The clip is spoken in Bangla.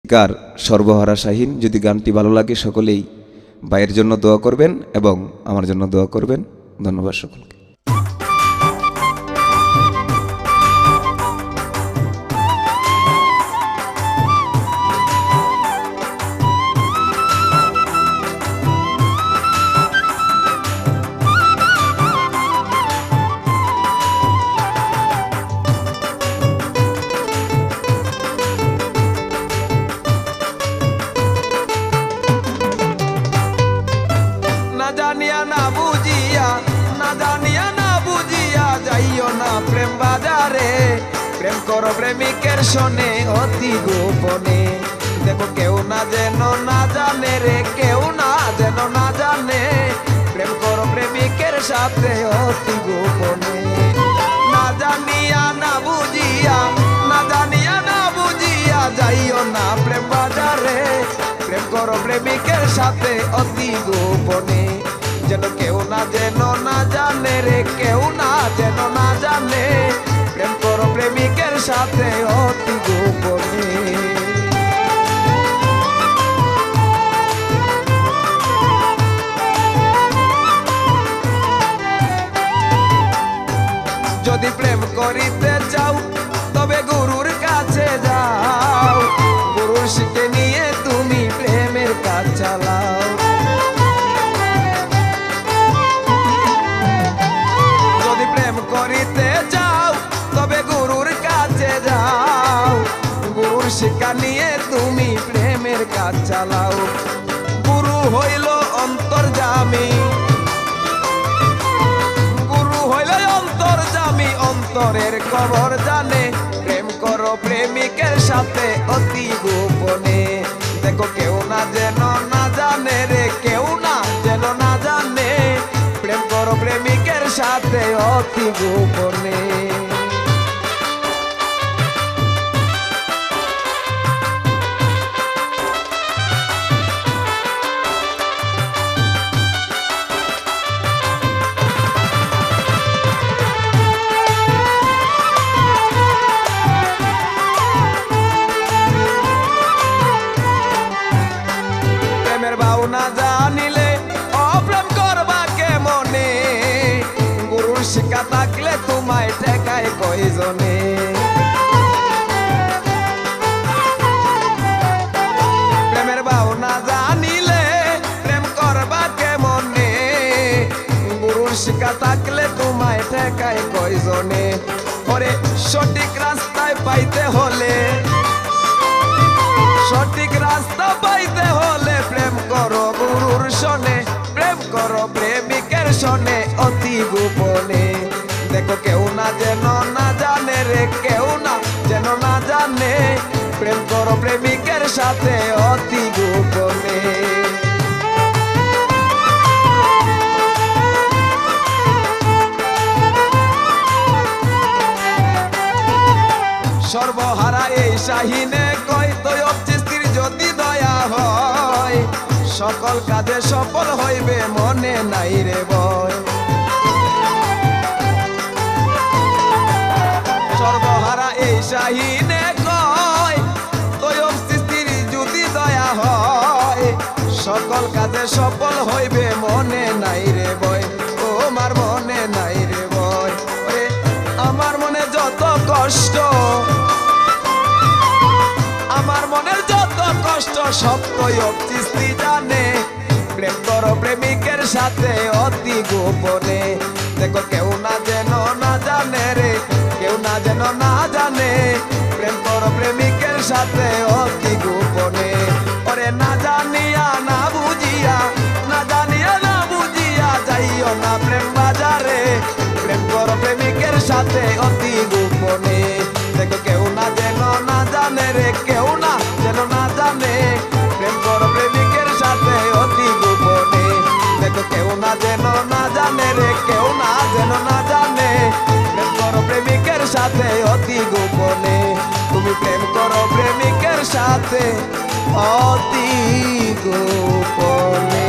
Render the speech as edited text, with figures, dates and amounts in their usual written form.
গীতিকার সর্বহারা শাহীন। যদি গানটি ভালো লাগে সকলেই ভাইয়ের জন্য দোয়া করবেন এবং আমার জন্য দোয়া করবেন। ধন্যবাদ সকলকে। প্রেম বাজারে প্রেম করো প্রেমিকের শোনে অতি গোপনে। দেখো কেউ না যেন না জানে রে, কেউ না যেন না জানে। প্রেম করো প্রেমিকের সাথে অতি গোপনে। না জানিয়া না বুঝিয়া, না জানিয়া না বুঝিয়া যাইও না প্রেম বাজারে। প্রেম করো প্রেমিকের সাথে অতি গোপনে। যেন কেউ না যেন না জানে রে, কেউ না যেন না জানে। প্রেম করো প্রেমিকের সাথে অতি গোপনে। যদি প্রেম করিতে চাও তবে গুরুর কাছে যাও। গুরুর শিখে নিয়ে তুমি প্রেমের কাজ চালাও। করিতে যাও তবে গুরুর কাছে যাও। গুরুর শিক্ষা নিয়ে তুমি প্রেমের কাজ চালাও। গুরু হইল অন্তর্যামী, গুরু হইল অন্তর্যামী, অন্তরের খবর জানে। প্রেম করো প্রেমিকের সাথে অতি গোপনে। দেখো কেউ না যেন না জানে রে, কেউ না যেন না জানে। প্রেম করো প্রেমিকের সাথে অতি গোপনে। প্রেমের ভাও না জানিলে অপ্রেম করবা কেমনে। গুরুর শিক্ষা থাকলে তোমায় ঠেকায় কয়জনে। প্রেমের ভাও না জানিলে প্রেম করবা কেমনে। গুরুর শিক্ষা থাকলে তোমায় ঠেকায় কয়জনে। ওরে সঠিক রাস্তায় পাইতে হলে, সঠিক রাস্তা পাইতে হলে প্রেম করো গুরুর শোনে। প্রেম করো প্রেমিকের শোনে অতি গোপনে। দেখো কেউ না যেন না জানে রে, কেউ না যেন না জানে। প্রেম করো প্রেমিকের সাথে অতি গোপনে। সর্বহারা এই শাহীনে কয় তৈয়ব চিশতির যদি দয়া হয়। সকল কাজে সফল হইবে মনে নাই রে ভয়। সর্বহারা এই শাহীনে কয় তৈয়ব চিশতির যদি দয়া হয়। সকল কাজে সফল হইবে মনে নাই রে ভয়। ও আমার মনে নাই রে ভয়। ওরে আমার মনে যত কষ্ট, আমার মনের যত কষ্ট সব তৈয়ব চিশতি জানে। প্রেম করো প্রেমিকের সাথে অতি গোপনে। দেখো কেউ না যেন না জানে রে, কেউ না যেন না জানে। প্রেম করো প্রেমিকের সাথে অতি গোপনে। ওরে না জানিয়া না বুঝিয়া, না জানিয়া না বুঝিয়া যাইও না প্রেম বাজারে। প্রেম করো প্রেমিকের সাথে অতি গোপনে। দেখো কেউ না যেন না জানে রে, কেউ না যেন না জানে। প্রেম করো প্রেমিকের সাথে অতি গোপনে। দেখো কেউ না যেন না জানে রে, কেউ না যেন না জানে। প্রেম করো প্রেমিকের সাথে অতি গোপনে। তুমি প্রেম করো প্রেমিকের সাথে অতি গোপনে।